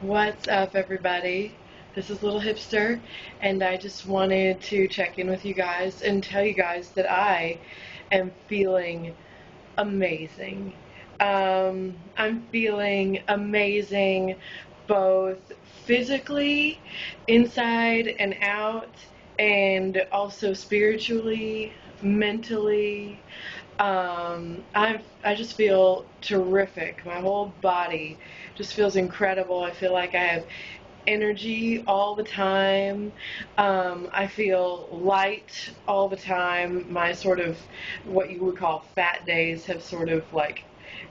What's up, everybody? This is Little Hipster, and I just wanted to check in with you guys and tell you guys that I am feeling amazing. I'm feeling amazing both physically, inside and out, and also spiritually, mentally. I just feel terrific. My whole body just feels incredible. I feel like I have energy all the time. I feel light all the time. My sort of what you would call fat days have sort of like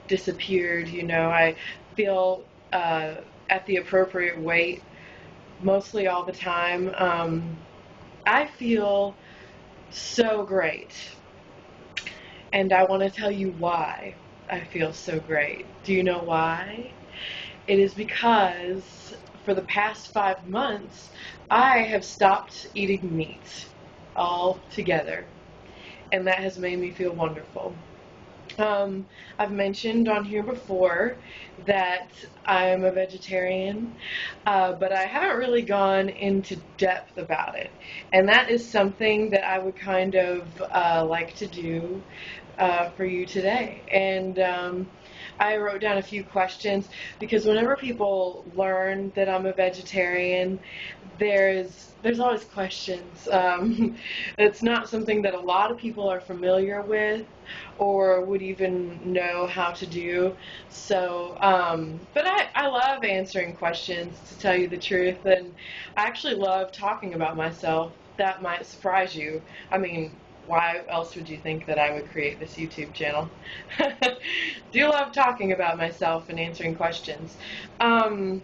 disappeared. I feel at the appropriate weight mostly all the time. I feel so great. And I want to tell you why I feel so great. Do you know why? It is because for the past 5 months, I have stopped eating meat altogether. And that has made me feel wonderful. I've mentioned on here before that I'm a vegetarian, but I haven't really gone into depth about it. And that is something that I would kind of like to do for you today. And I wrote down a few questions because whenever people learn that I'm a vegetarian, there's always questions. It's not something that a lot of people are familiar with or would even know how to do. So, but I love answering questions, to tell you the truth, and I actually love talking about myself. That might surprise you. I mean, why else would you think that I would create this YouTube channel? Do love talking about myself and answering questions. Um,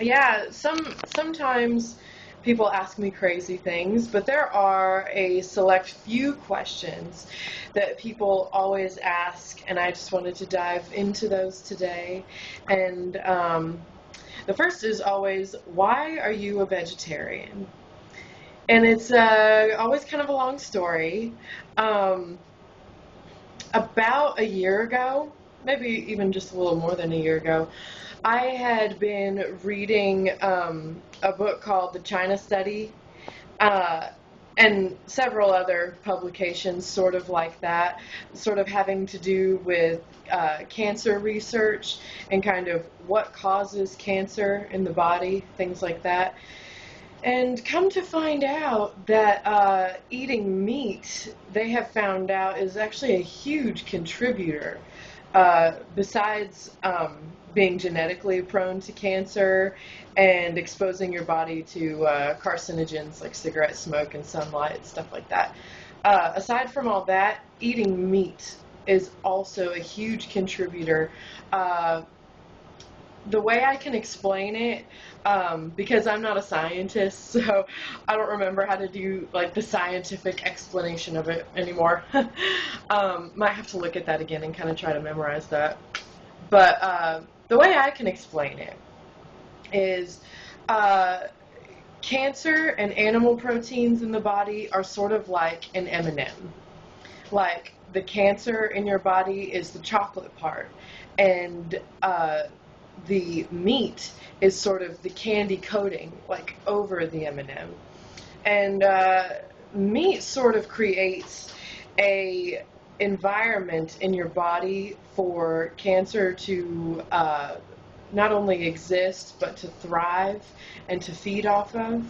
yeah, sometimes people ask me crazy things, but there are a select few questions that people always ask, and I just wanted to dive into those today. And the first is always, why are you a vegetarian? And it's always kind of a long story. Um, about a year ago, maybe even just a little more than a year ago, I had been reading a book called The China Study, uh, and several other publications sort of like that, sort of having to do with cancer research and kind of what causes cancer in the body, things like that. And come to find out that eating meat, they have found out, is actually a huge contributor. Besides being genetically prone to cancer and exposing your body to carcinogens like cigarette smoke and sunlight, stuff like that. Aside from all that, eating meat is also a huge contributor. Uh, the way I can explain it, because I'm not a scientist, so I don't remember how to do like the scientific explanation of it anymore. Might have to look at that again and kind of try to memorize that. But the way I can explain it is uh, cancer and animal proteins in the body are sort of like an M&M. Like the cancer in your body is the chocolate part, and the meat is sort of the candy coating, like over the M&M. And meat sort of creates a environment in your body for cancer to not only exist but to thrive and to feed off of.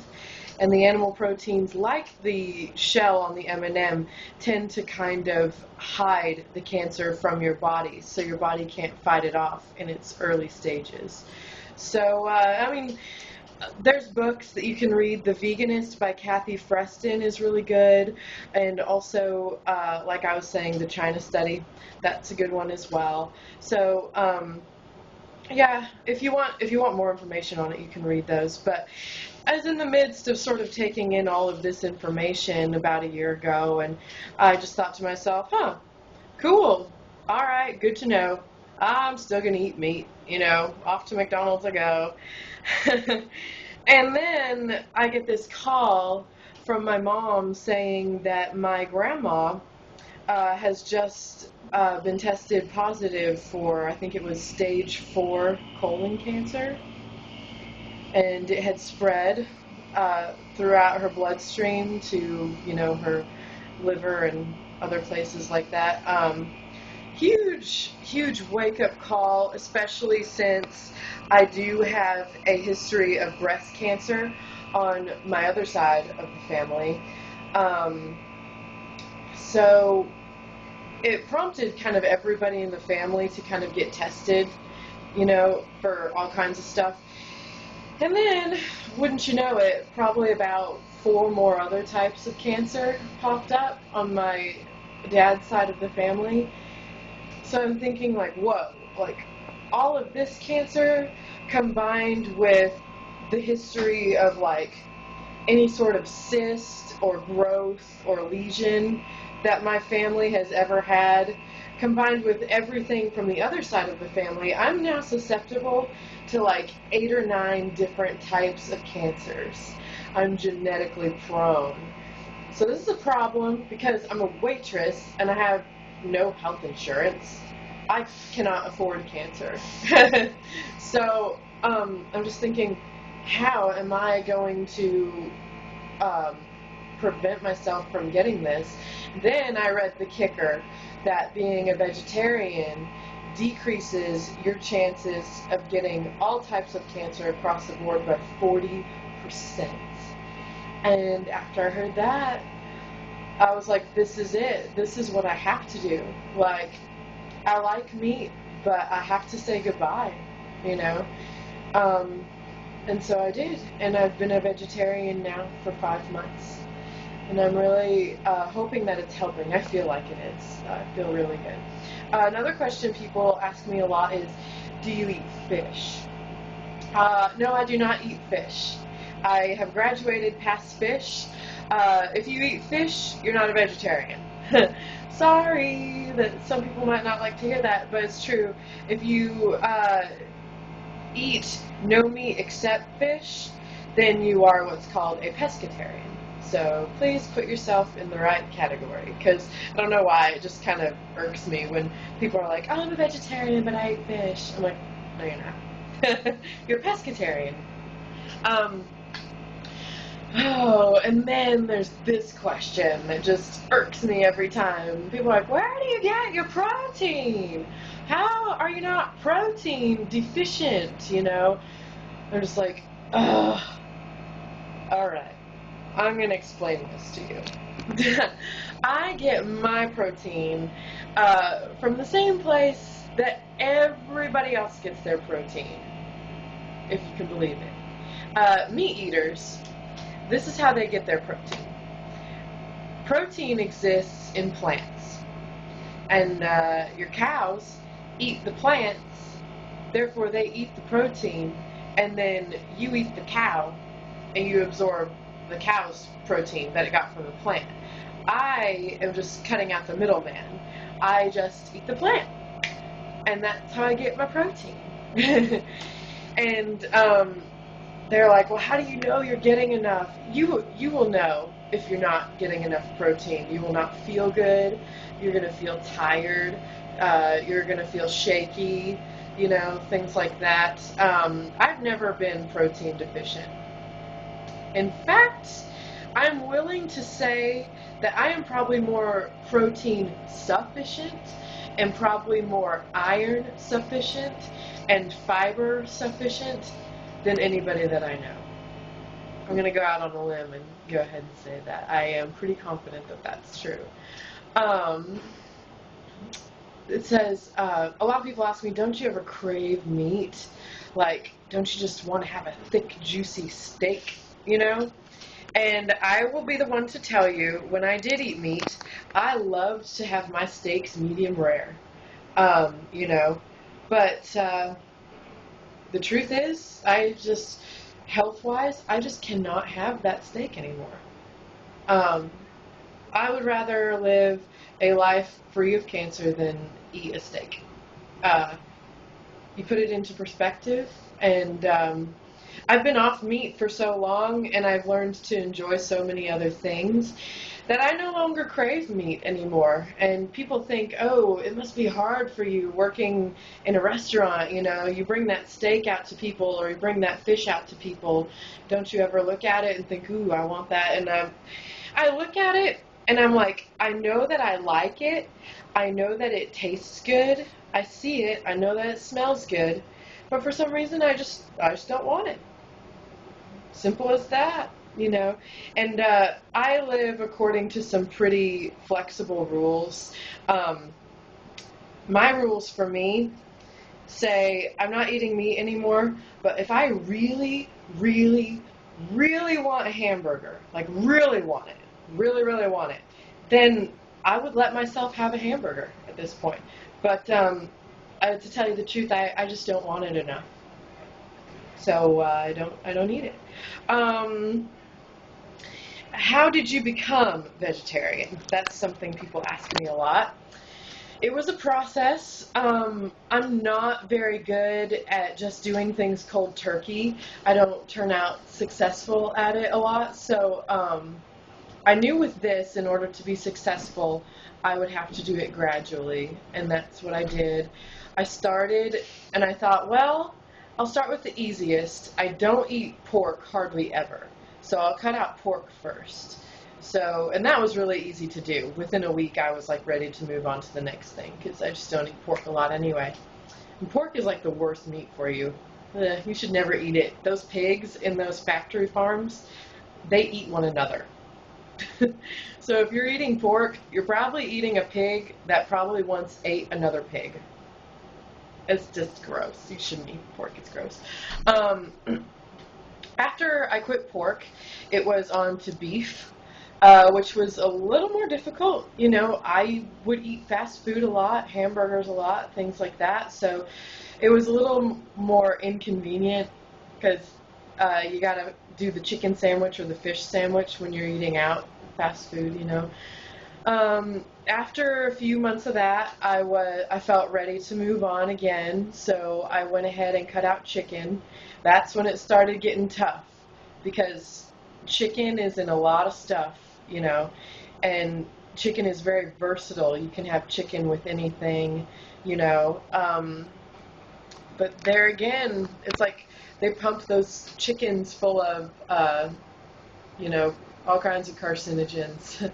And the animal proteins, like the shell on the M&M, tend to kind of hide the cancer from your body, so your body can't fight it off in its early stages. So, I mean, there's books that you can read. The Veganist by Kathy Freston is really good, and also, like I was saying, the China Study, that's a good one as well. So, yeah, if you want more information on it, you can read those. But I was in the midst of sort of taking in all of this information about a year ago, and I just thought to myself, huh, cool. All right, good to know. I'm still going to eat meat, off to McDonald's I go. And then I get this call from my mom saying that my grandma has just been tested positive for, I think it was stage 4 colon cancer. and it had spread throughout her bloodstream to, her liver and other places like that. Huge wake-up call, especially since I do have a history of breast cancer on my other side of the family. So it prompted kind of everybody in the family to kind of get tested, for all kinds of stuff. And then, wouldn't you know it, probably about 4 more other types of cancer popped up on my dad's side of the family. So I'm thinking, like, whoa, like, all of this cancer combined with the history of, like, any sort of cyst or growth or lesion that my family has ever had, combined with everything from the other side of the family, I'm now susceptible to like 8 or 9 different types of cancers. I'm genetically prone. So this is a problem because I'm a waitress and I have no health insurance. I cannot afford cancer. So I'm just thinking, how am I going to prevent myself from getting this? Then I read the kicker that being a vegetarian decreases your chances of getting all types of cancer across the board by 40%. And after I heard that, I was like, this is it. This is what I have to do. Like, I like meat, but I have to say goodbye, And so I did. And I've been a vegetarian now for 5 months. And I'm really hoping that it's helping. I feel like it is. I feel really good. Another question people ask me a lot is, do you eat fish? No, I do not eat fish. I have graduated past fish. If you eat fish, you're not a vegetarian. Sorry that some people might not like to hear that, but it's true. If you eat no meat except fish, then you are what's called a pescatarian. So please put yourself in the right category, because I don't know why, it just kind of irks me when people are like, oh, I'm a vegetarian, but I eat fish. I'm like, no, you're not. You're a pescatarian. And then there's this question that just irks me every time. People are like, where do you get your protein? How are you not protein deficient, I'm just like, ugh. Alright, I'm going to explain this to you. I get my protein from the same place that everybody else gets their protein, if you can believe it. Meat eaters, this is how they get their protein. Protein exists in plants, and your cows eat the plants, therefore they eat the protein, and then you eat the cow, and you absorb the cow's protein that it got from the plant. I am just cutting out the middleman. I just eat the plant, and that's how I get my protein. And they're like, well, how do you know you're getting enough? You will know if you're not getting enough protein. You will not feel good. You're going to feel tired. You're going to feel shaky, things like that. I've never been protein deficient. In fact, I'm willing to say that I am probably more protein sufficient and probably more iron sufficient and fiber sufficient than anybody that I know. I'm going to go out on a limb and go ahead and say that. I am pretty confident that that's true. It says, a lot of people ask me, don't you ever crave meat? Like, don't you just want to have a thick, juicy steak, And I will be the one to tell you, when I did eat meat, I loved to have my steaks medium rare, But the truth is, health-wise, I just cannot have that steak anymore. I would rather live a life free of cancer than eat a steak. You put it into perspective, and I've been off meat for so long, and I've learned to enjoy so many other things that I no longer crave meat anymore. And people think, oh, it must be hard for you working in a restaurant. You know, you bring that steak out to people or you bring that fish out to people. Don't you ever look at it and think, ooh, I want that? And I look at it and I'm like, I know that I like it. I know that it tastes good. I see it. I know that it smells good. But for some reason, I just don't want it. Simple as that, you know. And I live according to some pretty flexible rules. Um, my rules for me say I'm not eating meat anymore, but if I really, really, really want a hamburger, like really want it, really, really want it, then I would let myself have a hamburger at this point. But to tell you the truth, I just don't want it enough. So I don't eat it. Um, how did you become vegetarian? That's something people ask me a lot. It was a process. I'm not very good at just doing things cold turkey. I don't turn out successful at it a lot. So I knew with this, in order to be successful, I would have to do it gradually, and that's what I did. I started, and I thought, well, I'll start with the easiest. I don't eat pork hardly ever, so I'll cut out pork first. So, and that was really easy to do. Within a week, I was like ready to move on to the next thing because I just don't eat pork a lot anyway. And pork is like the worst meat for you. You should never eat it. Those pigs in those factory farms, they eat one another. So if you're eating pork, you're probably eating a pig that probably once ate another pig. It's just gross. You shouldn't eat pork. It's gross. Um, After I quit pork, it was on to beef, which was a little more difficult. You know, I would eat fast food a lot, hamburgers a lot, things like that. So it was a little more inconvenient because you got to do the chicken sandwich or the fish sandwich when you're eating out fast food, you know. After a few months of that, I felt ready to move on again, so I went ahead and cut out chicken. That's when it started getting tough because chicken is in a lot of stuff, you know, and chicken is very versatile. You can have chicken with anything, you know. But there again, it's like they pump those chickens full of, you know, all kinds of carcinogens,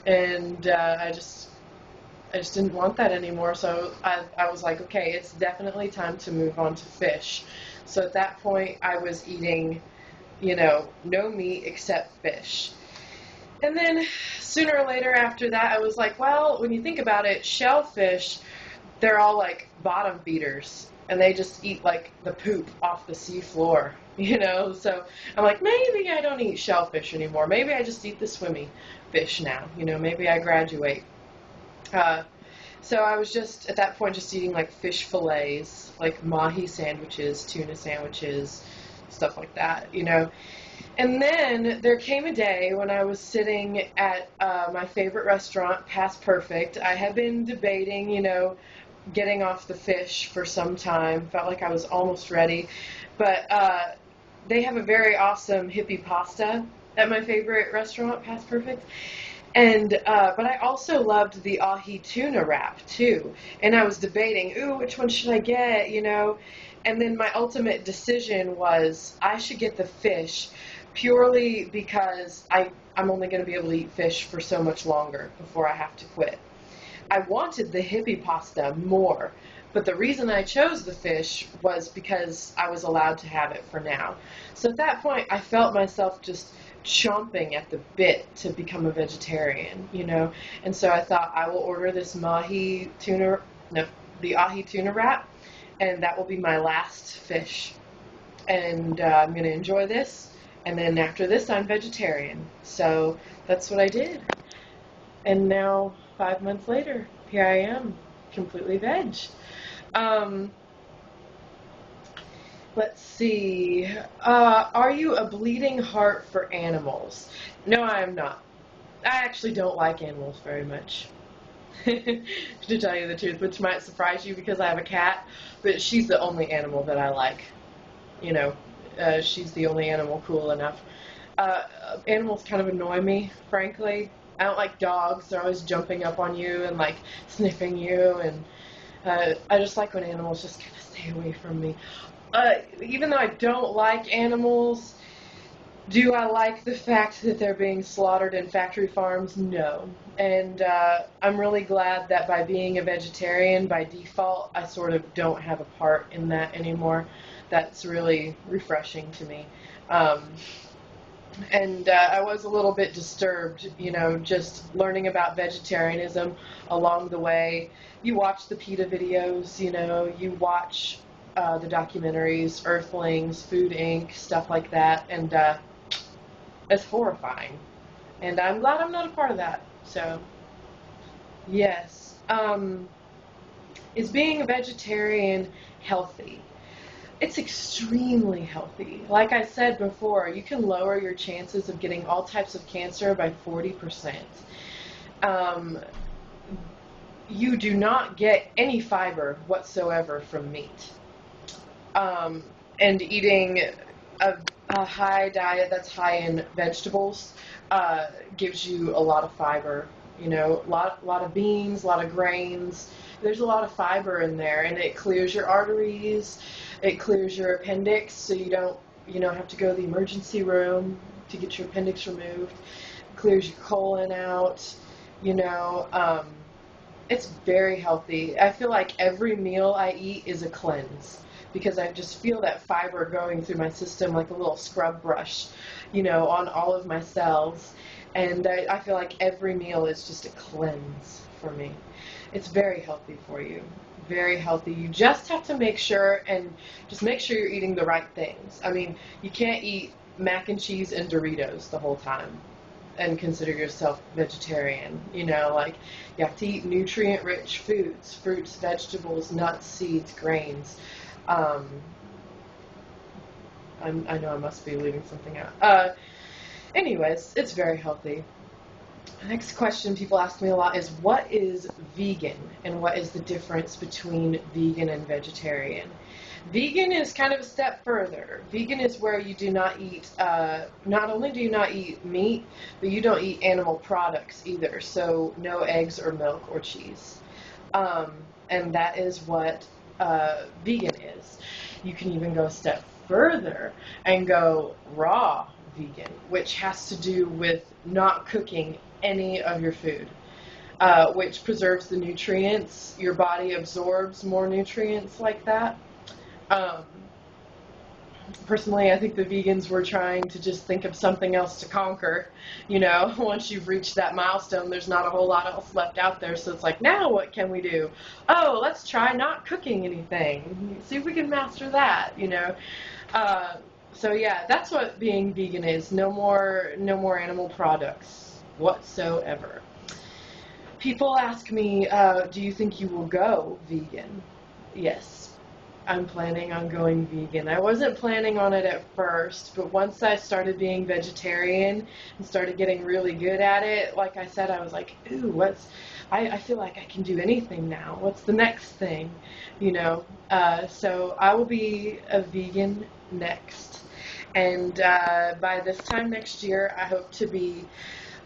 and I just didn't want that anymore. So I was like, okay, it's definitely time to move on to fish. So at that point, I was eating, you know, no meat except fish. And then sooner or later after that, I was like, well, when you think about it, shellfish, they're all like bottom feeders, and they just eat like the poop off the sea floor, you know? So I'm like, maybe I don't eat shellfish anymore. Maybe I just eat the swimmy fish now, you know? Maybe I graduate. Uh, so I was just, at that point, just eating like fish fillets, like mahi sandwiches, tuna sandwiches, stuff like that, you know? And then there came a day when I was sitting at my favorite restaurant, Past Perfect. I had been debating, you know, getting off the fish for some time. Felt like I was almost ready. But they have a very awesome hippie pasta at my favorite restaurant, Past Perfect. And but I also loved the ahi tuna wrap too. And I was debating, ooh, which one should I get, you know? And then my ultimate decision was I should get the fish purely because I'm only going to be able to eat fish for so much longer before I have to quit. I wanted the hippie pasta more, but the reason I chose the fish was because I was allowed to have it for now. So at that point, I felt myself just chomping at the bit to become a vegetarian, you know? And so I thought I will order this mahi tuna, no, the ahi tuna wrap, and that will be my last fish. And I'm going to enjoy this. And then after this, I'm vegetarian. So that's what I did. And now, 5 months later, here I am, completely veg. Um, let's see. Are you a bleeding heart for animals? No, I am not. I actually don't like animals very much. To tell you the truth, which might surprise you because I have a cat, but she's the only animal that I like. You know, she's the only animal cool enough. Animals kind of annoy me, frankly. I don't like dogs. They're always jumping up on you and like sniffing you, and I just like when animals just kind of stay away from me. Even though I don't like animals, do I like the fact that they're being slaughtered in factory farms? No. And I'm really glad that by being a vegetarian, by default, I sort of don't have a part in that anymore. That's really refreshing to me. Um, and I was a little bit disturbed, just learning about vegetarianism along the way. You watch the PETA videos, you watch the documentaries, Earthlings, Food Inc., stuff like that, and it's horrifying. And I'm glad I'm not a part of that. So, yes. Is being a vegetarian healthy? It's extremely healthy. Like I said before, you can lower your chances of getting all types of cancer by 40%. Um, you do not get any fiber whatsoever from meat. And eating a high diet that's high in vegetables gives you a lot of fiber. A lot of beans, a lot of grains. There's a lot of fiber in there, and it clears your arteries. It clears your appendix, so you don't have to go to the emergency room to get your appendix removed. It clears your colon out. It's very healthy. I feel like every meal I eat is a cleanse, because I just feel that fiber going through my system like a little scrub brush, on all of my cells. And I feel like every meal is just a cleanse for me. It's very healthy for you. Very healthy. You just have to make sure you're eating the right things. I mean, you can't eat mac and cheese and Doritos the whole time and consider yourself vegetarian. Like, you have to eat nutrient-rich foods, fruits, vegetables, nuts, seeds, grains. I know I must be leaving something out. Anyways, it's very healthy. The next question people ask me a lot is, what is vegan, and what is the difference between vegan and vegetarian? Vegan is kind of a step further. Vegan is where you do not eat, not only do you not eat meat, but you don't eat animal products either. So no eggs or milk or cheese. And that is what vegan is. You can even go a step further and go raw vegan, which has to do with not cooking any of your food, which preserves the nutrients. Your body absorbs more nutrients like that. Personally, I think the vegans were trying to just think of something else to conquer. Once you've reached that milestone, there's not a whole lot else left out there. So it's like, now what can we do? Oh, let's try not cooking anything. See if we can master that, So yeah, that's what being vegan is. No more animal products whatsoever. People ask me, do you think you will go vegan? Yes. I'm planning on going vegan. I wasn't planning on it at first, but once I started being vegetarian and started getting really good at it, like I said, I was like, ooh, I feel like I can do anything now. What's the next thing? So I will be a vegan next. And by this time next year, I hope to be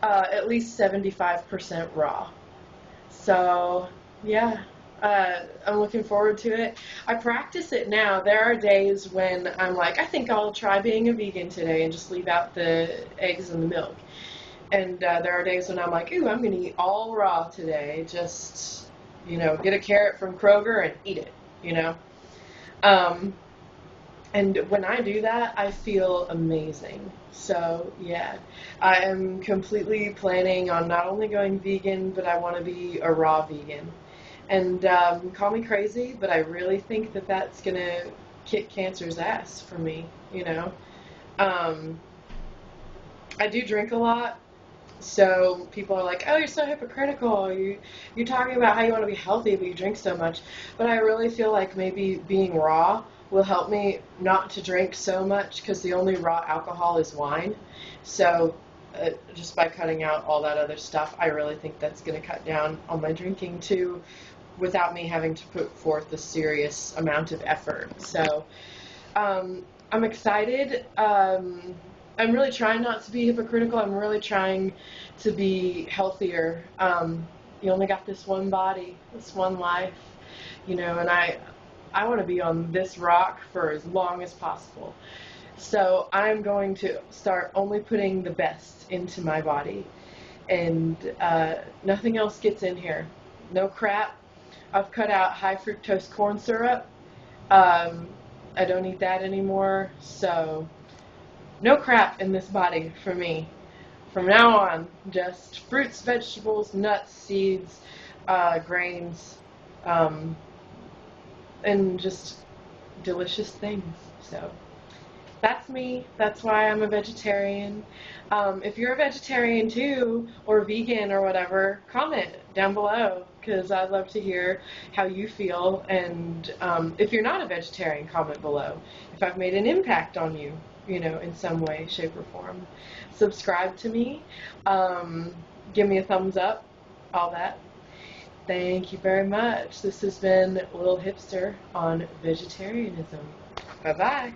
at least 75% raw. So, yeah. I'm looking forward to it. I practice it now. There are days when I'm like, I think I'll try being a vegan today and just leave out the eggs and the milk. And there are days when I'm like, ooh, I'm going to eat all raw today. Just, get a carrot from Kroger and eat it, And when I do that, I feel amazing. So, yeah, I am completely planning on not only going vegan, but I want to be a raw vegan. And call me crazy, but I really think that that's going to kick cancer's ass for me, I do drink a lot, so people are like, oh, you're so hypocritical. You're talking about how you want to be healthy, but you drink so much. But I really feel like maybe being raw will help me not to drink so much, because the only raw alcohol is wine. So just by cutting out all that other stuff, I really think that's going to cut down on my drinking too, without me having to put forth a serious amount of effort. So I'm excited. I'm really trying not to be hypocritical. I'm really trying to be healthier. You only got this one body, this one life, and I want to be on this rock for as long as possible. So I'm going to start only putting the best into my body, and nothing else gets in here. No crap. I've cut out high fructose corn syrup. I don't eat that anymore. So no crap in this body for me. From now on, just fruits, vegetables, nuts, seeds, grains, and just delicious things. So that's me. That's why I'm a vegetarian. If you're a vegetarian too, or vegan or whatever, comment down below, because I'd love to hear how you feel. And if you're not a vegetarian, comment below if I've made an impact on you, in some way, shape, or form. Subscribe to me. Give me a thumbs up. All that. Thank you very much. This has been Little Hipster on vegetarianism. Bye-bye.